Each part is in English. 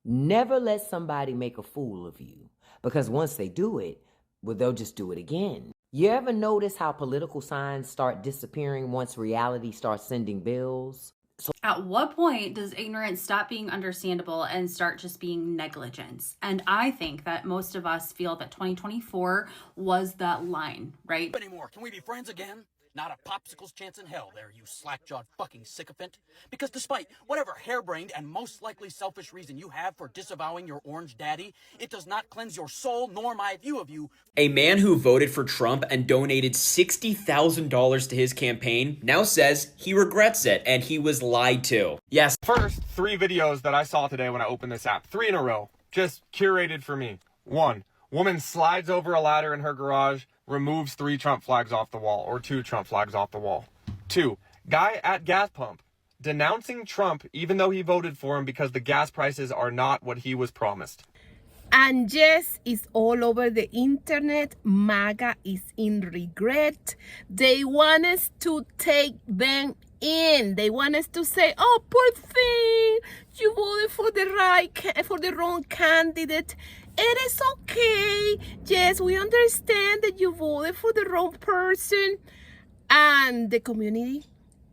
Never let somebody make a fool of you, because once they do it, well, they'll just do it again. You ever notice how political signs start disappearing once reality starts sending bills? At what point does ignorance stop being understandable and start just being negligence? And I think that most of us feel that 2024 was that line, right? Anymore. Can we be friends again? Not a popsicle's chance in hell there, you slack-jawed fucking sycophant. Because despite whatever harebrained and most likely selfish reason you have for disavowing your orange daddy, it does not cleanse your soul nor my view of you. A man who voted for Trump and donated $60,000 to his campaign now says he regrets it and he was lied to. Yes. First, 3 videos that I saw today when I opened this app, 3 in a row, just curated for me. 1, woman slides over a ladder in her garage, removes 3 Trump flags off the wall, or 2 Trump flags off the wall. 2, guy at gas pump denouncing Trump even though he voted for him because the gas prices are not what he was promised. And yes, it's all over the internet. MAGA is in regret. They want us to take them in. They want us to say, "Oh, poor thing, you voted for the wrong candidate. It is okay. Yes, we understand that you voted for the wrong person." And the community,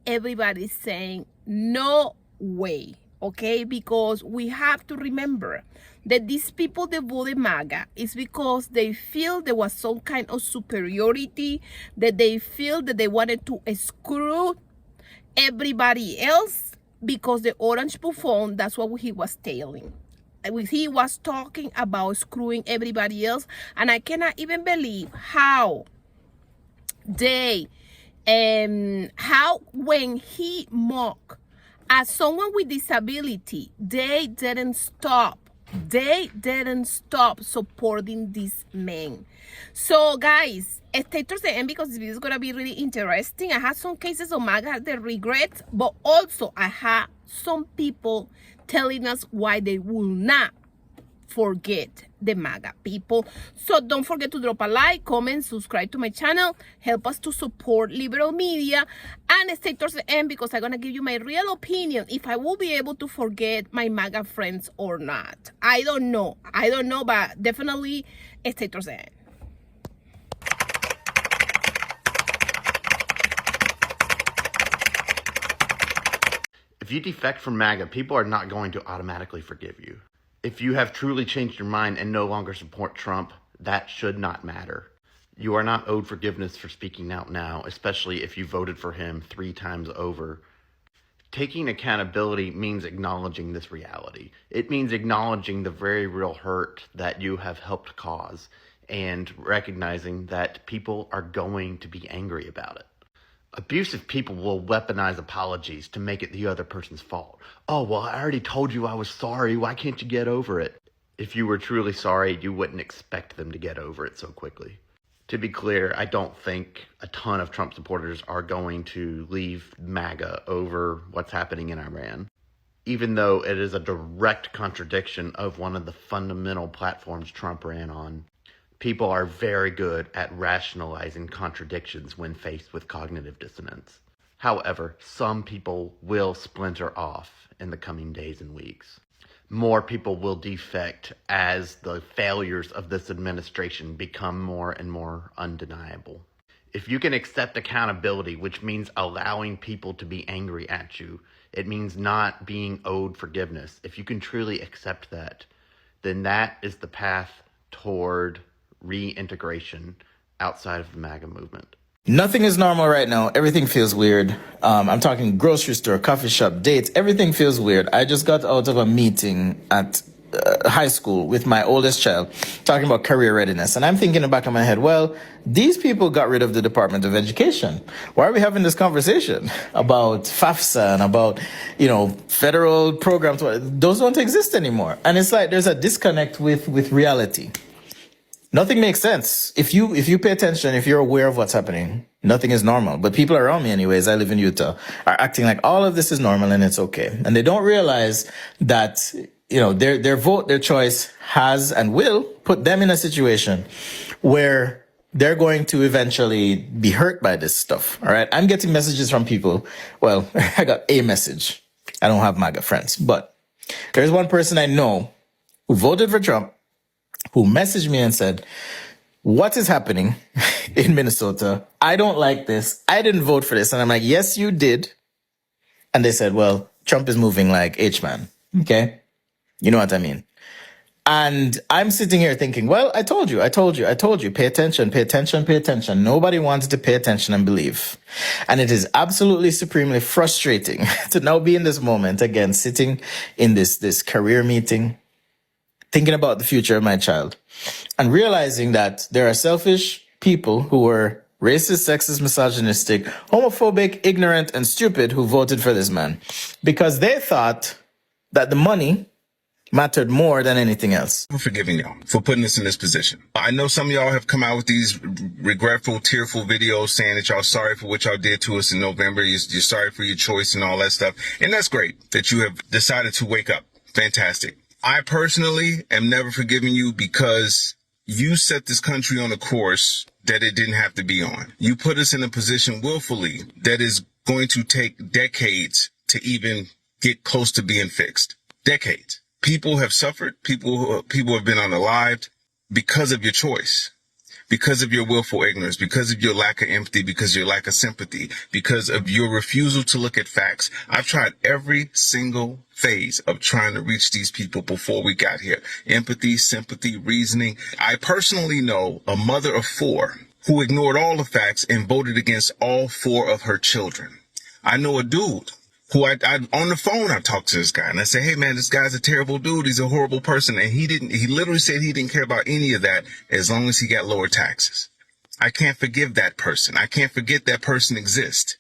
everybody's saying, no way, okay? Because we have to remember that these people that voted MAGA is because they feel there was some kind of superiority, that they feel that they wanted to screw everybody else, because the orange buffon, that's what he was telling. He was talking about screwing everybody else, and I cannot even believe how when he mocked as someone with disability, they didn't stop supporting this man. So guys, stay towards the end because this video is going to be really interesting. I had some cases of MAGA that regret, but also I had some people telling us why they will not forget the MAGA people. So don't forget to drop a like, comment, subscribe to my channel, help us to support liberal media, and stay towards the end because I'm gonna give you my real opinion if I will be able to forget my MAGA friends or not. I don't know, but definitely stay towards the end. If you defect from MAGA, people are not going to automatically forgive you. If you have truly changed your mind and no longer support Trump, that should not matter. You are not owed forgiveness for speaking out now, especially if you voted for him 3 times over. Taking accountability means acknowledging this reality. It means acknowledging the very real hurt that you have helped cause and recognizing that people are going to be angry about it. Abusive people will weaponize apologies to make it the other person's fault. "Oh, well, I already told you I was sorry. Why can't you get over it?" If you were truly sorry, you wouldn't expect them to get over it so quickly. To be clear, I don't think a ton of Trump supporters are going to leave MAGA over what's happening in Iran, even though it is a direct contradiction of one of the fundamental platforms Trump ran on. People are very good at rationalizing contradictions when faced with cognitive dissonance. However, some people will splinter off in the coming days and weeks. More people will defect as the failures of this administration become more and more undeniable. If you can accept accountability, which means allowing people to be angry at you, it means not being owed forgiveness. If you can truly accept that, then that is the path toward reintegration outside of the MAGA movement. Nothing is normal right now. Everything feels weird. I'm talking grocery store, coffee shop, dates. Everything feels weird. I just got out of a meeting at high school with my oldest child talking about career readiness. And I'm thinking in the back of my head, well, these people got rid of the Department of Education. Why are we having this conversation about FAFSA and about, federal programs? Those don't exist anymore. And it's like there's a disconnect with reality. Nothing makes sense. If you pay attention, if you're aware of what's happening, nothing is normal. But people around me, anyways, I live in Utah, are acting like all of this is normal and it's okay. And they don't realize that, their vote, their choice has and will put them in a situation where they're going to eventually be hurt by this stuff. All right. I'm getting messages from people. Well, I got a message. I don't have MAGA friends, but there's one person I know who voted for Trump, who messaged me and said, what is happening in Minnesota? I don't like this. I didn't vote for this. And I'm like, yes, you did. And they said, well, Trump is moving like H-Man. Okay. You know what I mean? And I'm sitting here thinking, well, I told you. Pay attention, pay attention, pay attention. Nobody wanted to pay attention and believe. And it is absolutely supremely frustrating to now be in this moment again, sitting in this career meeting, thinking about the future of my child and realizing that there are selfish people who are racist, sexist, misogynistic, homophobic, ignorant, and stupid who voted for this man because they thought that the money mattered more than anything else. I'm forgiving y'all for putting us in this position. I know some of y'all have come out with these regretful, tearful videos saying that y'all sorry for what y'all did to us in November. You're sorry for your choice and all that stuff. And that's great that you have decided to wake up. Fantastic. I personally am never forgiving you because you set this country on a course that it didn't have to be on. You put us in a position willfully that is going to take decades to even get close to being fixed. Decades. People have suffered. People have been unalived because of your choice, because of your willful ignorance, because of your lack of empathy, because of your lack of sympathy, because of your refusal to look at facts. I've tried every single phase of trying to reach these people before we got here. Empathy, sympathy, reasoning. I personally know a mother of 4 who ignored all the facts and voted against all 4 of her children. I know a dude who I on the phone, I talked to this guy and I said, hey man, this guy's a terrible dude. He's a horrible person. And he literally said he didn't care about any of that as long as he got lower taxes. I can't forgive that person. I can't forget that person exists.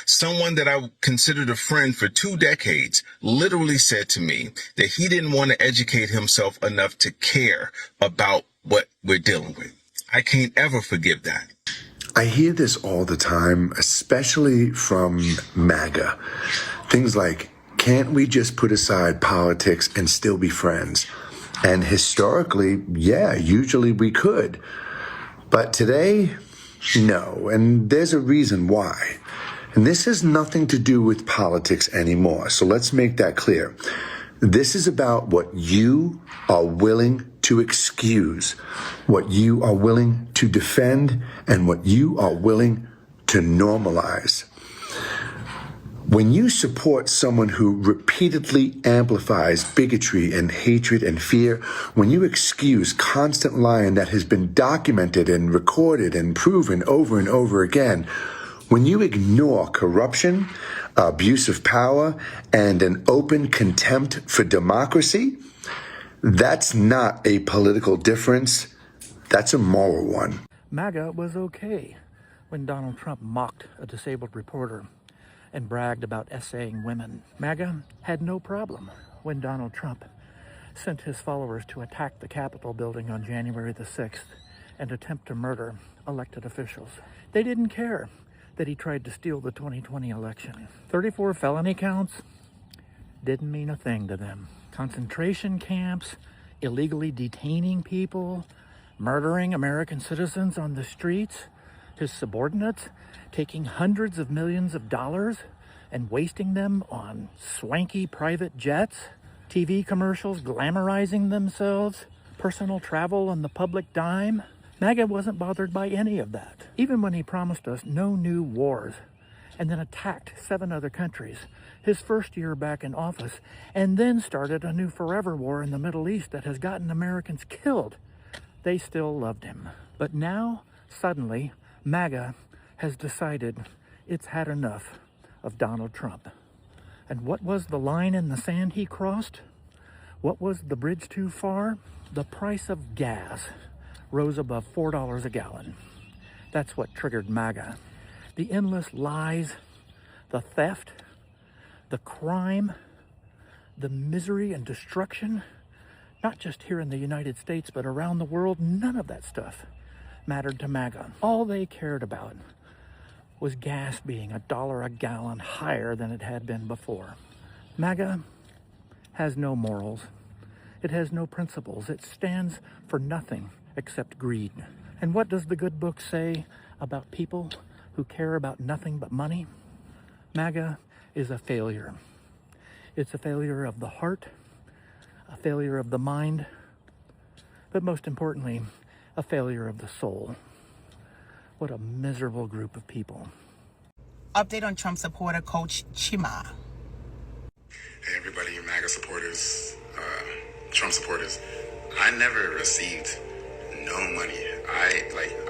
Someone that I considered a friend for 2 decades literally said to me that he didn't want to educate himself enough to care about what we're dealing with. I can't ever forgive that. I hear this all the time, especially from MAGA. Things like, can't we just put aside politics and still be friends? And historically, yeah, usually we could. But today, no. And there's a reason why. And this has nothing to do with politics anymore. So let's make that clear. This is about what you are willing to excuse, what you are willing to defend, and what you are willing to normalize. When you support someone who repeatedly amplifies bigotry and hatred and fear, when you excuse constant lying that has been documented and recorded and proven over and over again, when you ignore corruption, abuse of power, and an open contempt for democracy, that's not a political difference. That's a moral one. MAGA was okay when Donald Trump mocked a disabled reporter and bragged about essaying women. MAGA had no problem when Donald Trump sent his followers to attack the Capitol building on January the 6th and attempt to murder elected officials. They didn't care that he tried to steal the 2020 election. 34 felony counts didn't mean a thing to them. Concentration camps, illegally detaining people, murdering American citizens on the streets, his subordinates taking hundreds of millions of dollars and wasting them on swanky private jets, TV commercials glamorizing themselves, personal travel on the public dime. MAGA wasn't bothered by any of that. Even when he promised us no new wars and then attacked 7 other countries his first year back in office, and then started a new forever war in the Middle East that has gotten Americans killed, they still loved him. But now, suddenly, MAGA has decided it's had enough of Donald Trump. And what was the line in the sand he crossed? What was the bridge too far? The price of gas rose above $4 a gallon. That's what triggered MAGA. The endless lies, the theft, the crime, the misery and destruction, not just here in the United States, but around the world, none of that stuff mattered to MAGA. All they cared about was gas being $1 a gallon higher than it had been before. MAGA has no morals. It has no principles. It stands for nothing except greed. And what does the good book say about people who care about nothing but money? MAGA is a failure. It's a failure of the heart, a failure of the mind, but most importantly, a failure of the soul. What a miserable group of people. Update on Trump supporter Coach Chima. Hey everybody, MAGA supporters, Trump supporters. I never received no money.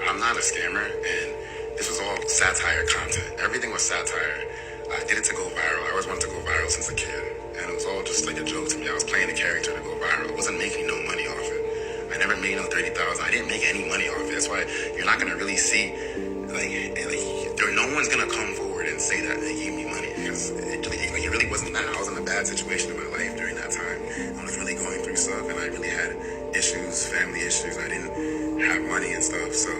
I'm not a scammer, and this was all satire content. Everything was satire. I did it to go viral. I always wanted to go viral since a kid, and it was all just like a joke to me. I was playing a character to go viral. I wasn't making no money off it. I never made no 30,000. I didn't make any money off it. That's why you're not gonna really see no one's gonna come forward and say that they gave me money, because it really wasn't that. I was in a bad situation in my life during that time. I was really going through stuff, and I really had issues, family issues. I didn't have money and stuff, so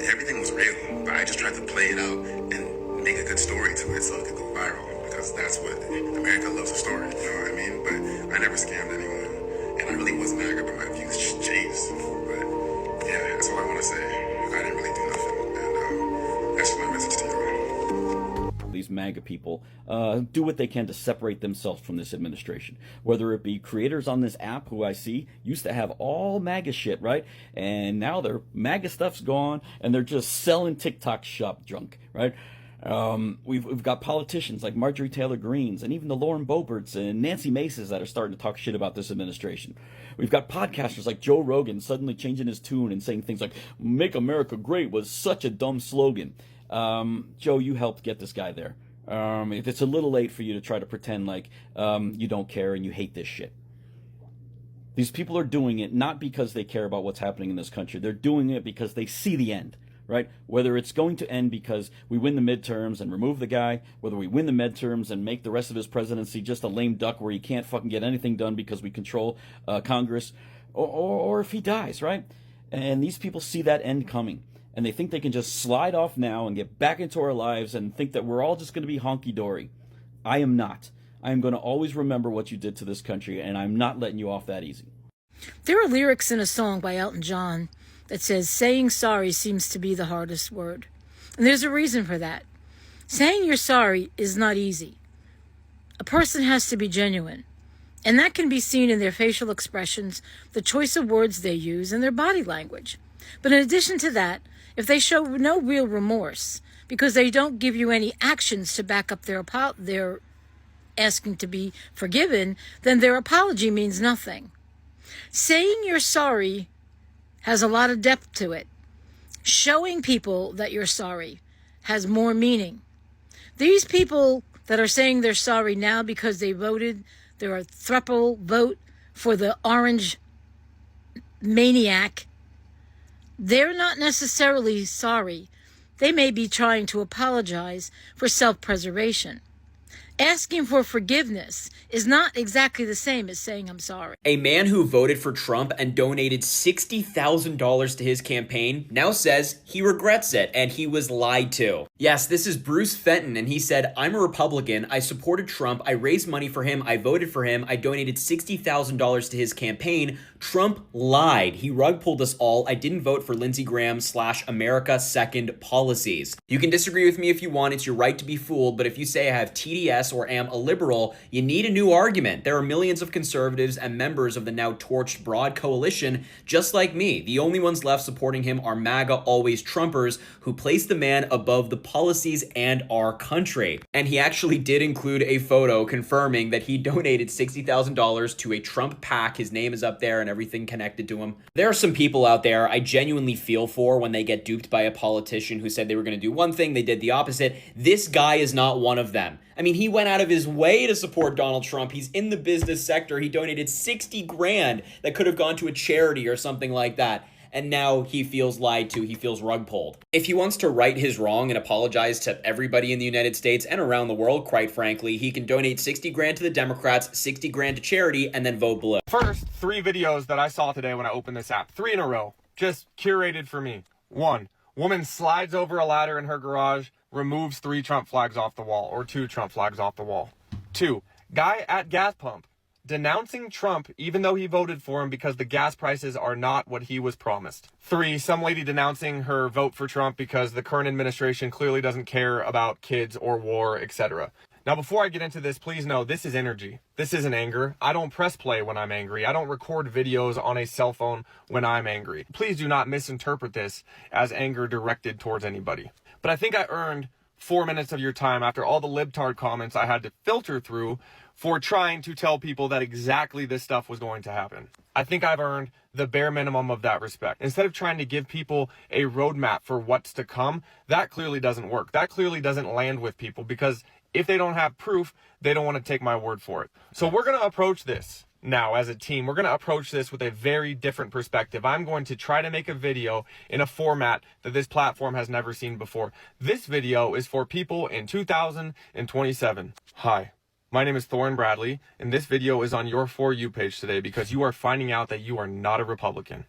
everything was real. But I just tried to play it out and make a good story to it so it could go viral, because that's what America loves, a story. You know what I mean? But I never scammed anyone, and I really wasn't MAGA, but my views changed. But yeah, that's all I want to say. I didn't really do nothing, and that's just my message to you. These MAGA people do what they can to separate themselves from this administration. Whether it be creators on this app who I see used to have all MAGA shit, right? And now their MAGA stuff's gone and they're just selling TikTok shop junk, right? We've got politicians like Marjorie Taylor Greens and even the Lauren Boeberts and Nancy Maces that are starting to talk shit about this administration. We've got podcasters like Joe Rogan suddenly changing his tune and saying things like, "Make America Great" was such a dumb slogan. Joe, you helped get this guy there. It's a little late for you to try to pretend like you don't care and you hate this shit. These people are doing it not because they care about what's happening in this country. They're doing it because they see the end, right? Whether it's going to end because we win the midterms and remove the guy, whether we win the midterms and make the rest of his presidency just a lame duck where he can't fucking get anything done because we control Congress, or if he dies, right? And these people see that end coming. And they think they can just slide off now and get back into our lives and think that we're all just going to be honky-dory. I am not. I am going to always remember what you did to this country, and I'm not letting you off that easy. There are lyrics in a song by Elton John that says, "Saying sorry seems to be the hardest word." And there's a reason for that. Saying you're sorry is not easy. A person has to be genuine. And that can be seen in their facial expressions, the choice of words they use, and their body language. But in addition to that, if they show no real remorse because they don't give you any actions to back up their asking to be forgiven, then their apology means nothing. Saying you're sorry has a lot of depth to it. Showing people that you're sorry has more meaning. These people that are saying they're sorry now because they voted their thruple vote for the orange maniac, they're not necessarily sorry. They may be trying to apologize for self-preservation. Asking for forgiveness is not exactly the same as saying I'm sorry. A man who voted for Trump and donated $60,000 to his campaign now says he regrets it and he was lied to. Yes, this is Bruce Fenton, and he said, "I'm a Republican. I supported Trump. I raised money for him. I voted for him. I donated $60,000 to his campaign. Trump lied. He rug pulled us all. I didn't vote for Lindsey Graham / America Second policies." You can disagree with me if you want. It's your right to be fooled. But if you say I have TDS or am a liberal, you need a new argument. There are millions of conservatives and members of the now torched Broad Coalition just like me. The only ones left supporting him are MAGA always Trumpers who place the man above the policies and our country. And he actually did include a photo confirming that he donated $60,000 to a Trump PAC. His name is up there and everything connected to him. There are some people out there I genuinely feel for when they get duped by a politician who said they were going to do one thing, they did the opposite. This guy is not one of them. I mean, he went out of his way to support Donald Trump. He's in the business sector. He donated 60 grand that could have gone to a charity or something like that. And now he feels lied to. He feels rug pulled. If he wants to right his wrong and apologize to everybody in the United States and around the world, quite frankly, he can donate 60 grand to the Democrats, 60 grand to charity, and then vote below. First, 3 videos that I saw today when I opened this app. 3 in a row. Just curated for me. 1, woman slides over a ladder in her garage, removes 3 Trump flags off the wall, or 2 Trump flags off the wall. 2, guy at gas pump denouncing Trump even though he voted for him because the gas prices are not what he was promised. 3, some lady denouncing her vote for Trump because the current administration clearly doesn't care about kids or war, etc. Now, before I get into this, please know this is energy. This isn't anger. I don't press play when I'm angry. I don't record videos on a cell phone when I'm angry. Please do not misinterpret this as anger directed towards anybody. But I think I earned 4 minutes of your time after all the libtard comments I had to filter through for trying to tell people that exactly this stuff was going to happen. I think I've earned the bare minimum of that respect. Instead of trying to give people a roadmap for what's to come, that clearly doesn't work. That clearly doesn't land with people, because if they don't have proof, they don't want to take my word for it. So we're going to approach this now as a team. We're going to approach this with a very different perspective. I'm going to try to make a video in a format that this platform has never seen before. This video is for people in 2027. Hi. My name is Thorin Bradley, and this video is on your For You page today because you are finding out that you are not a Republican.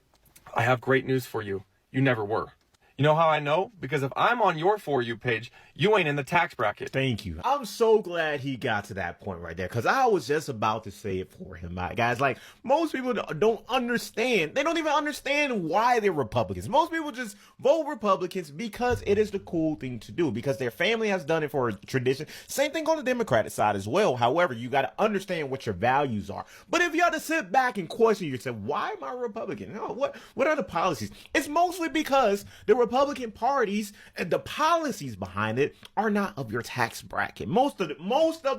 I have great news for you. You never were. You know how I know? Because if I'm on your For You page, you ain't in the tax bracket. Thank you. I'm so glad he got to that point right there, because I was just about to say it for him. Guys, like, most people don't understand. They don't even understand why they're Republicans. Most people just vote Republicans because it is the cool thing to do, because their family has done it for a tradition. Same thing on the Democratic side as well. However, you got to understand what your values are. But if you have to sit back and question yourself, why am I a Republican? No, what are the policies? It's mostly because the Republican parties and the policies behind it are not of your tax bracket. Most of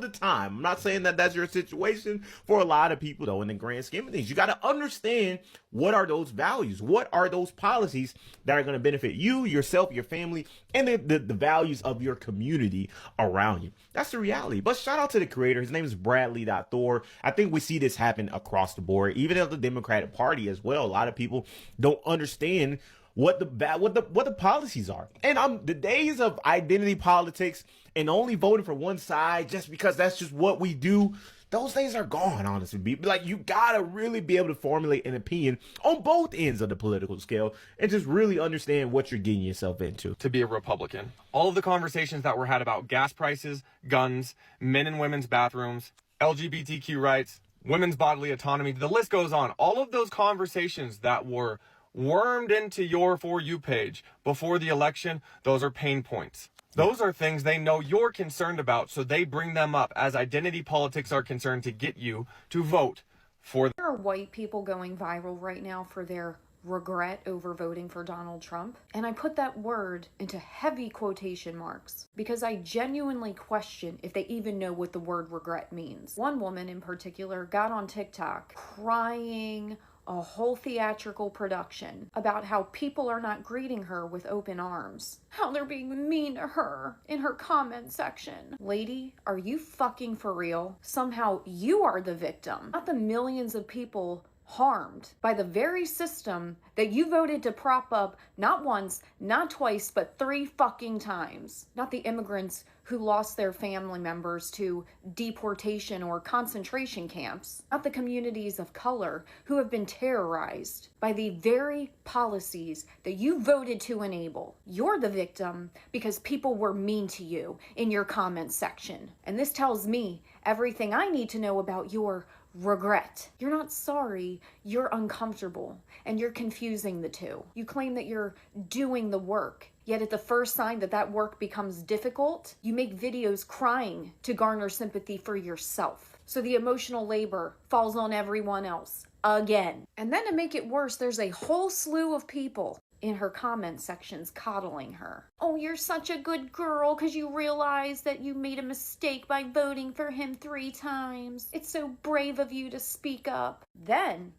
the time. I'm not saying that that's your situation for a lot of people, though, in the grand scheme of things. You got to understand, what are those values? What are those policies that are going to benefit you, yourself, your family, and the values of your community around you? That's the reality. But shout out to the creator. His name is Bradley.Thor. I think we see this happen across the board, even in the Democratic Party as well. A lot of people don't understand what the policies are. And the days of identity politics and only voting for one side just because that's just what we do, those days are gone, honestly. Like, you gotta really be able to formulate an opinion on both ends of the political scale and just really understand what you're getting yourself into. To be a Republican. All of the conversations that were had about gas prices, guns, men and women's bathrooms, LGBTQ rights, women's bodily autonomy, the list goes on. All of those conversations that were wormed into your For You page before the election, those are pain points. Those are things they know you're concerned about, so they bring them up as identity politics are concerned to get you to vote for them. There are white people going viral right now for their regret over voting for Donald Trump. And I put that word into heavy quotation marks because I genuinely question if they even know what the word regret means. One woman in particular got on TikTok crying a whole theatrical production about how people are not greeting her with open arms, how they're being mean to her in her comment section. Lady, are you fucking for real? Somehow you are the victim, not the millions of people harmed by the very system that you voted to prop up not once, not twice, but 3 fucking times. Not the immigrants who lost their family members to deportation or concentration camps. Not the communities of color who have been terrorized by the very policies that you voted to enable. You're the victim because people were mean to you in your comment section. And this tells me everything I need to know about your regret. You're not sorry, you're uncomfortable, and you're confusing the two. You claim that you're doing the work, yet at the first sign that that work becomes difficult, you make videos crying to garner sympathy for yourself. So the emotional labor falls on everyone else again. And then to make it worse, there's a whole slew of people in her comment sections coddling her. Oh, you're such a good girl because you realize that you made a mistake by voting for him 3 times. It's so brave of you to speak up. Then,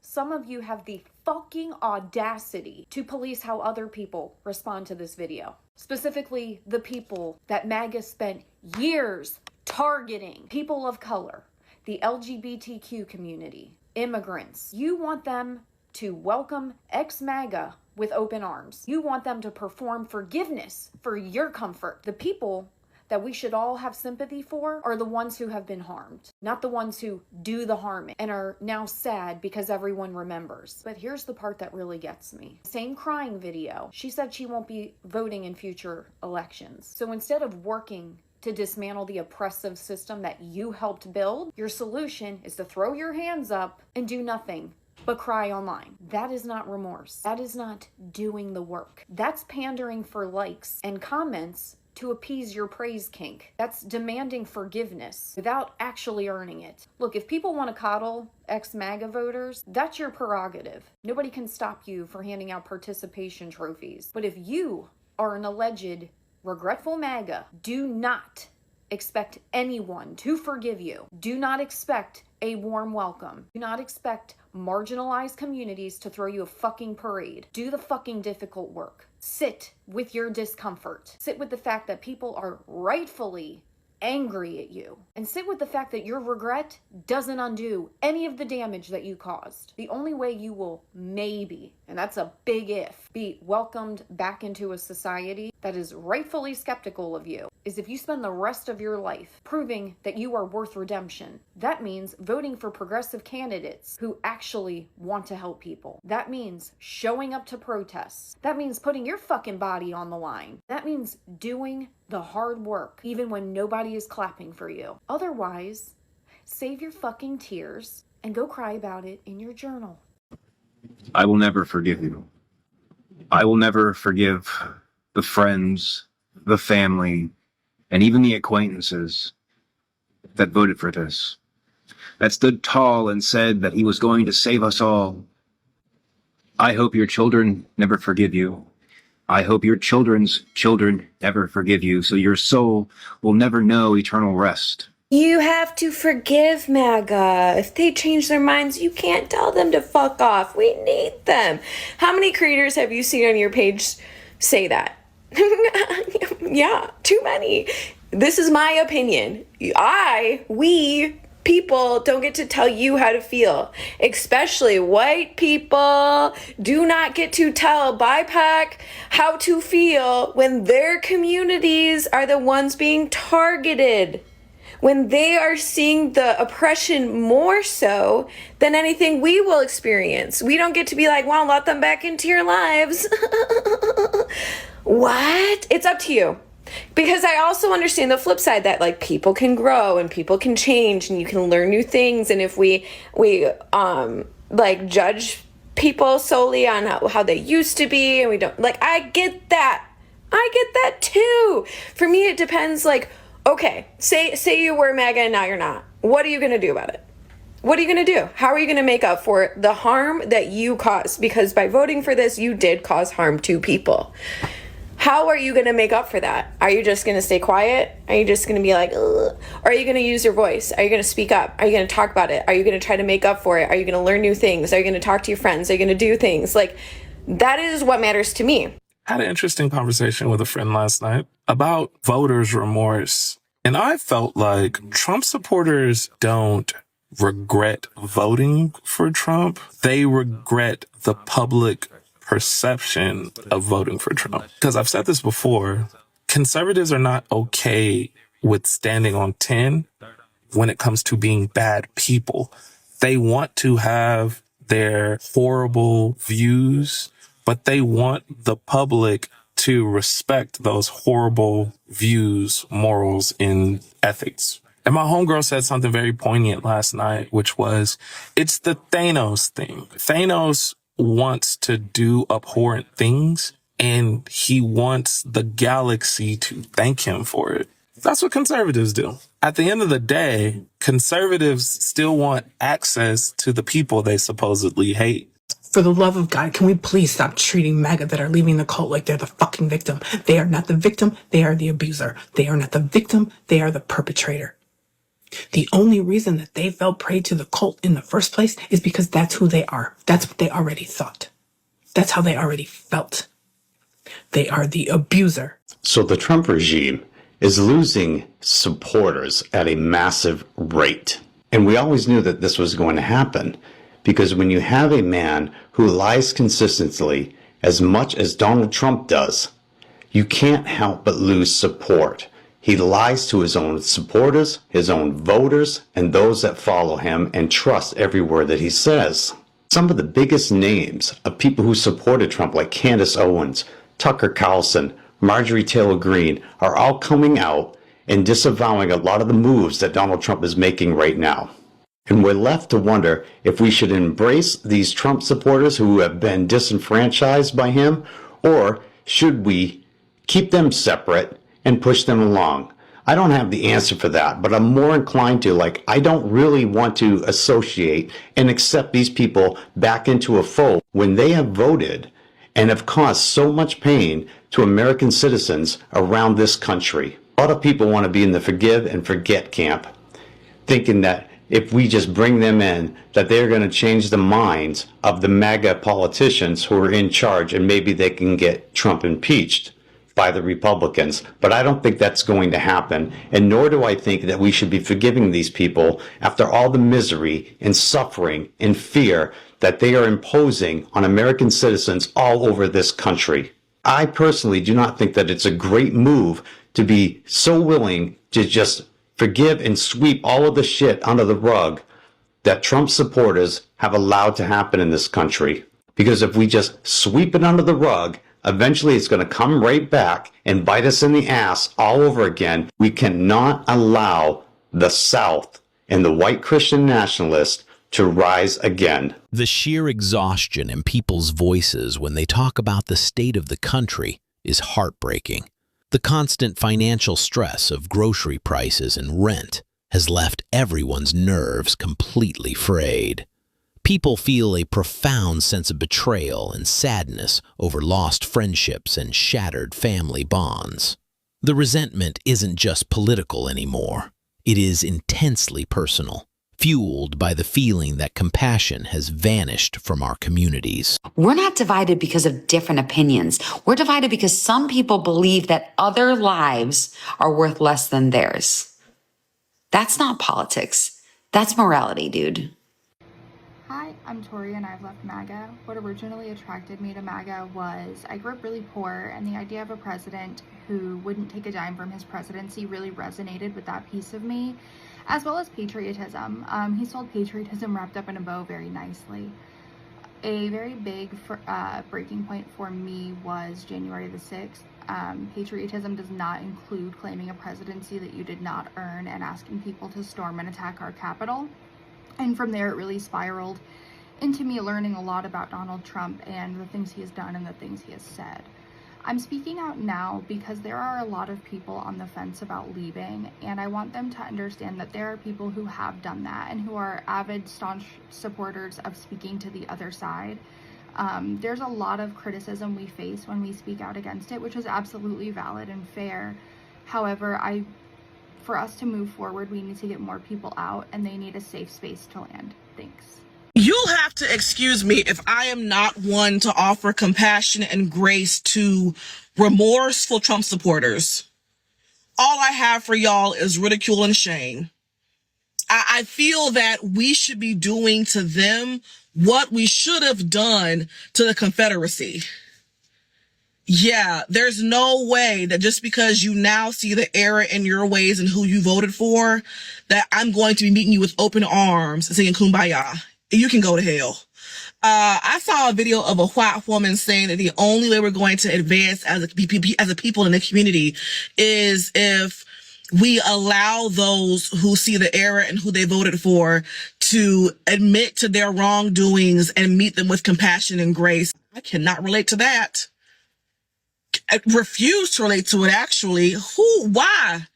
some of you have the fucking audacity to police how other people respond to this video. Specifically, the people that MAGA spent years targeting. People of color, the LGBTQ community, immigrants. You want them to welcome ex-MAGA with open arms. You want them to perform forgiveness for your comfort. The people that we should all have sympathy for are the ones who have been harmed, not the ones who do the harming and are now sad because everyone remembers. But here's the part that really gets me. Same crying video. She said she won't be voting in future elections. So instead of working to dismantle the oppressive system that you helped build, your solution is to throw your hands up and do nothing but cry online. That is not remorse. That is not doing the work. That's pandering for likes and comments to appease your praise kink. That's demanding forgiveness without actually earning it. Look, if people want to coddle ex-MAGA voters, that's your prerogative. Nobody can stop you for handing out participation trophies. But if you are an alleged regretful MAGA, do not expect anyone to forgive you. Do not expect a warm welcome. Do not expect marginalized communities to throw you a fucking parade. Do the fucking difficult work. Sit with your discomfort. Sit with the fact that people are rightfully angry at you. And sit with the fact that your regret doesn't undo any of the damage that you caused. The only way you will maybe, and that's a big if, be welcomed back into a society that is rightfully skeptical of you is if you spend the rest of your life proving that you are worth redemption. That means voting for progressive candidates who actually want to help people. That means showing up to protests. That means putting your fucking body on the line. That means doing the hard work, even when nobody is clapping for you. Otherwise, save your fucking tears and go cry about it in your journal. I will never forgive you. I will never forgive the friends, the family, and even the acquaintances that voted for this, that stood tall and said that he was going to save us all. I hope your children never forgive you. I hope your children's children never forgive you, so your soul will never know eternal rest. You have to forgive MAGA. If they change their minds, you can't tell them to fuck off. We need them. How many creators have you seen on your page say that? Yeah, too many. This is my opinion. We people don't get to tell you how to feel, especially white people do not get to tell BIPOC how to feel when their communities are the ones being targeted, when they are seeing the oppression more so than anything we will experience. We don't get to be like, well, let them back into your lives. What? It's up to you. Because I also understand the flip side that like people can grow and people can change and you can learn new things. And if we like judge people solely on how they used to be and we don't, like, I get that. I get that too. For me, it depends. Like, okay, say you were MAGA and now you're not. What are you going to do about it? What are you going to do? How are you going to make up for the harm that you caused? Because by voting for this, you did cause harm to people. How are you going to make up for that? Are you just going to stay quiet? Are you just going to be like, ugh? Or are you going to use your voice? Are you going to speak up? Are you going to talk about it? Are you going to try to make up for it? Are you going to learn new things? Are you going to talk to your friends? Are you going to do things? Like, that is what matters to me. Had an interesting conversation with a friend last night about voters' remorse. And I felt like Trump supporters don't regret voting for Trump. They regret the public perception of voting for Trump. Because I've said this before, conservatives are not okay with standing on 10 when it comes to being bad people. They want to have their horrible views, but they want the public to respect those horrible views, morals, and ethics. And my homegirl said something very poignant last night, which was, it's the Thanos thing. Thanos wants to do abhorrent things, and he wants the galaxy to thank him for it. That's what conservatives do. At the end of the day, conservatives still want access to the people they supposedly hate. For the love of God, can we please stop treating MAGA that are leaving the cult like they're the fucking victim? They are not the victim, they are the abuser. They are not the victim, they are the perpetrator. The only reason that they fell prey to the cult in the first place is because that's who they are. That's what they already thought. That's how they already felt. They are the abuser. So the Trump regime is losing supporters at a massive rate. And we always knew that this was going to happen, because when you have a man who lies consistently as much as Donald Trump does, you can't help but lose support. He lies to his own supporters, his own voters, and those that follow him and trust every word that he says. Some of the biggest names of people who supported Trump, like Candace Owens, Tucker Carlson, Marjorie Taylor Greene, are all coming out and disavowing a lot of the moves that Donald Trump is making right now. And we're left to wonder if we should embrace these Trump supporters who have been disenfranchised by him, or should we keep them separate and push them along. I don't have the answer for that, but I'm more inclined to, I don't really want to associate and accept these people back into a fold when they have voted and have caused so much pain to American citizens around this country. A lot of people want to be in the forgive and forget camp, thinking that if we just bring them in, that they're going to change the minds of the MAGA politicians who are in charge, and maybe they can get Trump impeached by the Republicans. But I don't think that's going to happen, and nor do I think that we should be forgiving these people after all the misery and suffering and fear that they are imposing on American citizens all over this country. I personally do not think that it's a great move to be so willing to just forgive and sweep all of the shit under the rug that Trump supporters have allowed to happen in this country. Because if we just sweep it under the rug, eventually it's going to come right back and bite us in the ass all over again. We cannot allow the South and the white Christian nationalists to rise again. The sheer exhaustion in people's voices when they talk about the state of the country is heartbreaking. The constant financial stress of grocery prices and rent has left everyone's nerves completely frayed. People feel a profound sense of betrayal and sadness over lost friendships and shattered family bonds. The resentment isn't just political anymore. It is intensely personal, fueled by the feeling that compassion has vanished from our communities. We're not divided because of different opinions. We're divided because some people believe that other lives are worth less than theirs. That's not politics. That's morality, dude. Hi, I'm Tori and I've left MAGA. What originally attracted me to MAGA was I grew up really poor, and the idea of a president who wouldn't take a dime from his presidency really resonated with that piece of me, as well as patriotism. He sold patriotism wrapped up in a bow very nicely. A very big breaking point for me was January the 6th. Patriotism does not include claiming a presidency that you did not earn and asking people to storm and attack our Capitol. And from there, it really spiraled into me learning a lot about Donald Trump and the things he has done and the things he has said. I'm speaking out now because there are a lot of people on the fence about leaving, and I want them to understand that there are people who have done that and who are avid, staunch supporters of speaking to the other side. There's a lot of criticism we face when we speak out against it, which is absolutely valid and fair. However, for us to move forward, we need to get more people out, and they need a safe space to land. Thanks. You'll have to excuse me if I am not one to offer compassion and grace to remorseful Trump supporters. All I have for y'all is ridicule and shame. I feel that we should be doing to them what we should have done to the Confederacy. Yeah, there's no way that just because you now see the error in your ways and who you voted for, that I'm going to be meeting you with open arms and saying kumbaya. You can go to hell. I saw a video of a white woman saying that the only way we're going to advance as a people in the community is if we allow those who see the error and who they voted for to admit to their wrongdoings and meet them with compassion and grace. I cannot relate to that. I refuse to relate to it, actually. Why?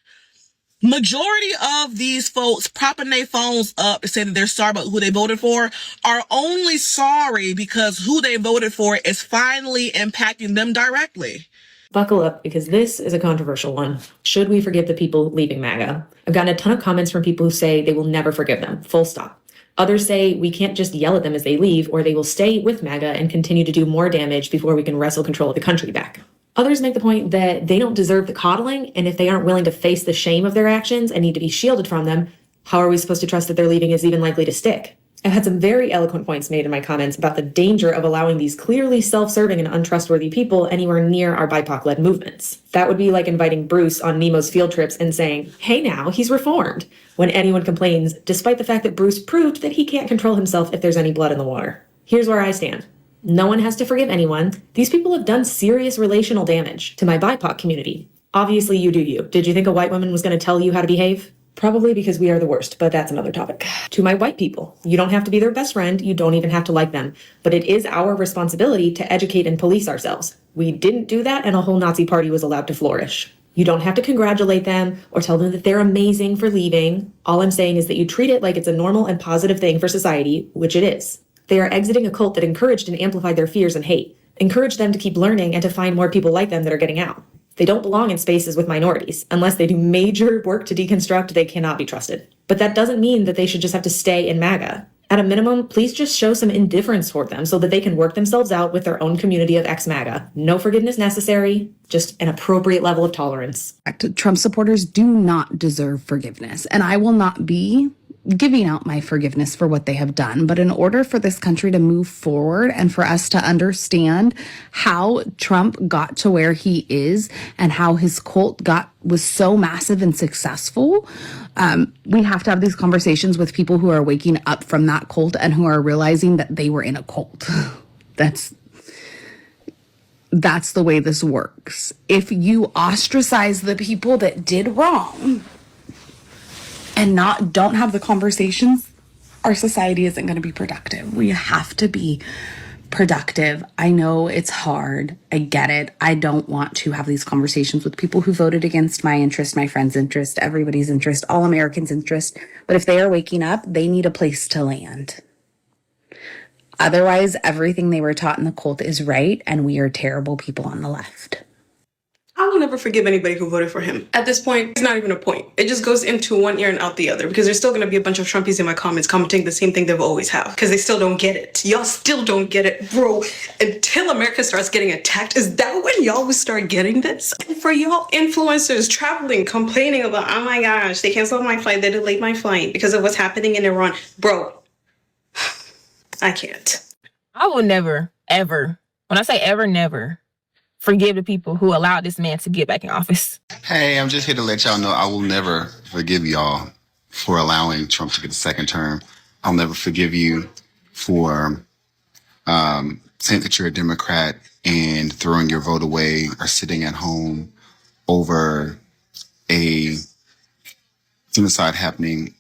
Majority of these folks propping their phones up to say that they're sorry about who they voted for are only sorry because who they voted for is finally impacting them directly. Buckle up, because this is a controversial one. Should we forgive the people leaving MAGA? I've gotten a ton of comments from people who say they will never forgive them, full stop. Others say we can't just yell at them as they leave, or they will stay with MAGA and continue to do more damage before we can wrestle control of the country back. Others make the point that they don't deserve the coddling, and if they aren't willing to face the shame of their actions and need to be shielded from them, how are we supposed to trust that their leaving is even likely to stick? I've had some very eloquent points made in my comments about the danger of allowing these clearly self-serving and untrustworthy people anywhere near our BIPOC-led movements. That would be like inviting Bruce on Nemo's field trips and saying, hey now, he's reformed, when anyone complains, despite the fact that Bruce proved that he can't control himself if there's any blood in the water. Here's where I stand. No one has to forgive anyone. These people have done serious relational damage to my BIPOC community. Obviously, you do you. Did you think a white woman was going to tell you how to behave? Probably because we are the worst, but that's another topic. To my white people, you don't have to be their best friend. You don't even have to like them. But it is our responsibility to educate and police ourselves. We didn't do that, and a whole Nazi party was allowed to flourish. You don't have to congratulate them or tell them that they're amazing for leaving. All I'm saying is that you treat it like it's a normal and positive thing for society, which it is. They are exiting a cult that encouraged and amplified their fears and hate. Encourage them to keep learning and to find more people like them that are getting out. They don't belong in spaces with minorities. Unless they do major work to deconstruct, they cannot be trusted. But that doesn't mean that they should just have to stay in MAGA. At a minimum, please just show some indifference toward them so that they can work themselves out with their own community of ex-MAGA. No forgiveness necessary, just an appropriate level of tolerance. Trump supporters do not deserve forgiveness, and I will not be giving out my forgiveness for what they have done. But in order for this country to move forward and for us to understand how Trump got to where he is and how his cult was so massive and successful, we have to have these conversations with people who are waking up from that cult and who are realizing that they were in a cult. That's the way this works. If you ostracize the people that did wrong and don't have the conversations, our society isn't going to be productive. We have to be productive. I know it's hard. I get it. I don't want to have these conversations with people who voted against my interest, my friend's interest, everybody's interest, all Americans' interest. But if they are waking up, they need a place to land. Otherwise, everything they were taught in the cult is right, and we are terrible people on the left. I will never forgive anybody who voted for him. At this point, it's not even a point. It just goes into one ear and out the other, because there's still going to be a bunch of Trumpies in my comments commenting the same thing they've always have, because they still don't get it. Y'all still don't get it, bro. Until America starts getting attacked, is that when y'all will start getting this? For y'all influencers traveling, complaining about, oh my gosh, they canceled my flight, they delayed my flight because of what's happening in Iran. Bro, I can't. I will never, ever, when I say ever, never, forgive the people who allowed this man to get back in office. Hey, I'm just here to let y'all know I will never forgive y'all for allowing Trump to get a second term. I'll never forgive you for saying that you're a Democrat and throwing your vote away or sitting at home over a genocide happening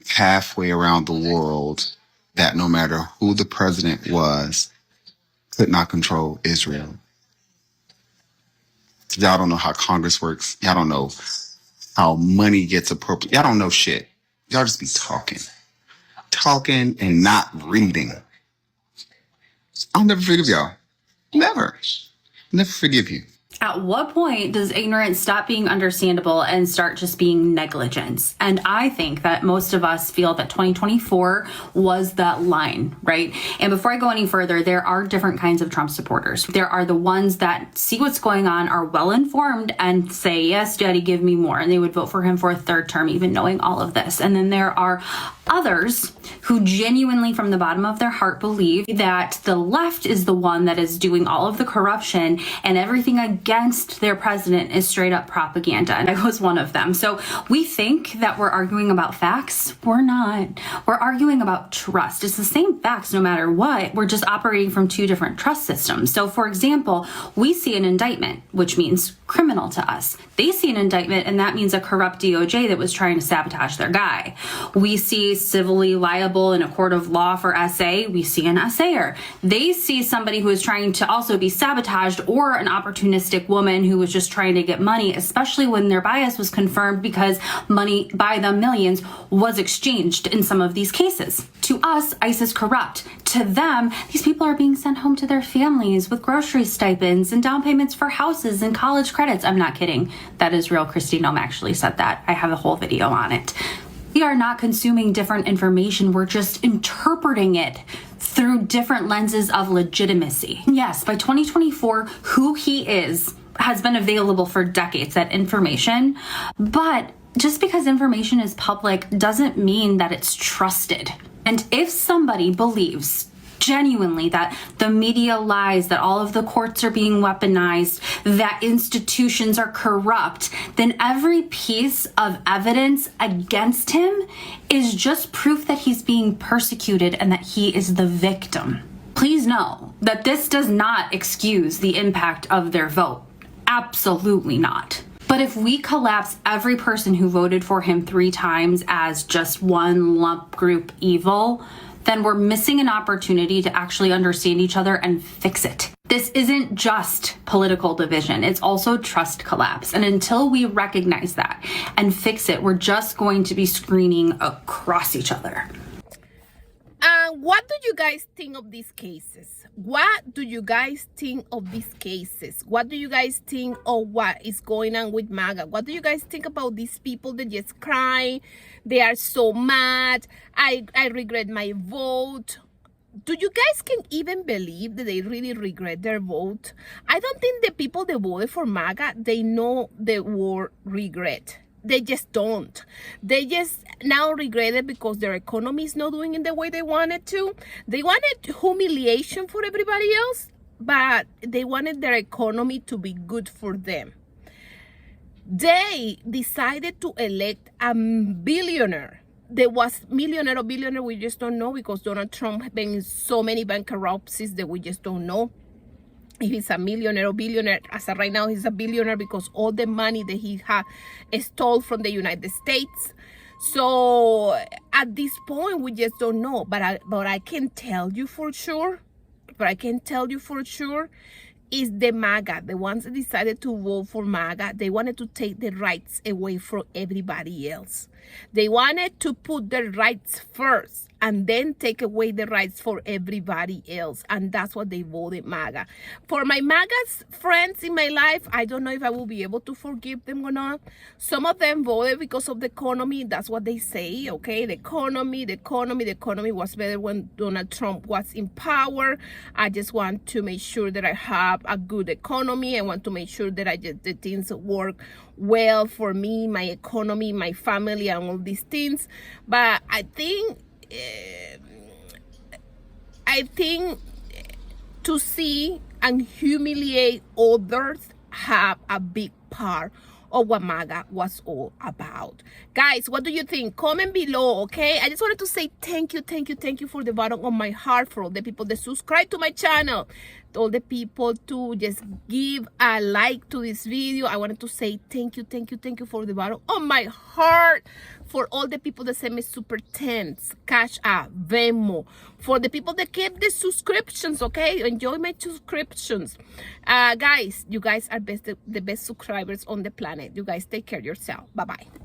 halfway around the world that no matter who the president was, could not control Israel. Y'all don't know how Congress works. Y'all don't know how money gets appropriated. Y'all don't know shit. Y'all just be talking and not reading. I'll never forgive y'all. Never forgive you. At what point does ignorance stop being understandable and start just being negligence? And I think that most of us feel that 2024 was that line, right? And before I go any further, there are different kinds of Trump supporters. There are the ones that see what's going on, are well informed, and say, yes, Daddy, give me more. And they would vote for him for a third term, even knowing all of this. And then there are others who genuinely, from the bottom of their heart, believe that the left is the one that is doing all of the corruption and everything against their president is straight up propaganda. And I was one of them. So we think that we're arguing about facts. We're not. We're arguing about trust. It's the same facts no matter what. We're just operating from two different trust systems. So for example, we see an indictment, which means criminal to us. They see an indictment, and that means a corrupt DOJ that was trying to sabotage their guy. We see civilly liable in a court of law for SA. We see an SAer. They see somebody who is trying to also be sabotaged, or an opportunistic woman who was just trying to get money, especially when their bias was confirmed because money by the millions was exchanged in some of these cases. To us, ICE is corrupt. To them, these people are being sent home to their families with grocery stipends and down payments for houses and college credits. I'm not kidding. That is real. Kristi Noem actually said that. I have a whole video on it. We are not consuming different information. We're just interpreting it through different lenses of legitimacy. Yes, by 2024, who he is has been available for decades, that information. But just because information is public doesn't mean that it's trusted. And if somebody believes genuinely that the media lies, that all of the courts are being weaponized, that institutions are corrupt, then every piece of evidence against him is just proof that he's being persecuted and that he is the victim. Please know that this does not excuse the impact of their vote. Absolutely not. But if we collapse every person who voted for him 3 times as just one lump group evil, then we're missing an opportunity to actually understand each other and fix it. This isn't just political division, it's also trust collapse. And until we recognize that and fix it, we're just going to be screaming across each other. What do you guys think of these cases? What do you guys think of these cases? What do you guys think of what is going on with MAGA? What do you guys think about these people that just cry? They are so mad. I regret my vote. Do you guys can even believe that they really regret their vote? I don't think the people that voted for MAGA, they know the word regret. They just don't. They just now regret it because their economy is not doing it the way they wanted to. They wanted humiliation for everybody else, but they wanted their economy to be good for them. They decided to elect a billionaire. There was millionaire or billionaire, we just don't know, because Donald Trump has been in so many bankruptcies that we just don't know if he's a millionaire or billionaire. As of right now, he's a billionaire because all the money that he had stole from the United States. So at this point, we just don't know. But I can tell you for sure. Is the MAGA, the ones that decided to vote for MAGA, they wanted to take the rights away from everybody else. They wanted to put their rights first and then take away the rights for everybody else. And that's what they voted MAGA. For my MAGA's friends in my life, I don't know if I will be able to forgive them or not. Some of them voted because of the economy. That's what they say, okay? The economy was better when Donald Trump was in power. I just want to make sure that I have a good economy. I want to make sure that the things work well for me, my economy, my family, and all these things. But I think to see and humiliate others have a big part of what MAGA was all about. Guys, what do you think? Comment below, okay? I just wanted to say thank you for the bottom of my heart, for all the people that subscribe to my channel, all the people to just give a like to this video. I wanted to say thank you for the bottom of my heart, for all the people that send me super tens, Cash App, Venmo, for the people that keep the subscriptions, okay? Enjoy my subscriptions. Guys, you guys are the best subscribers on the planet. You guys take care of yourself. Bye-bye.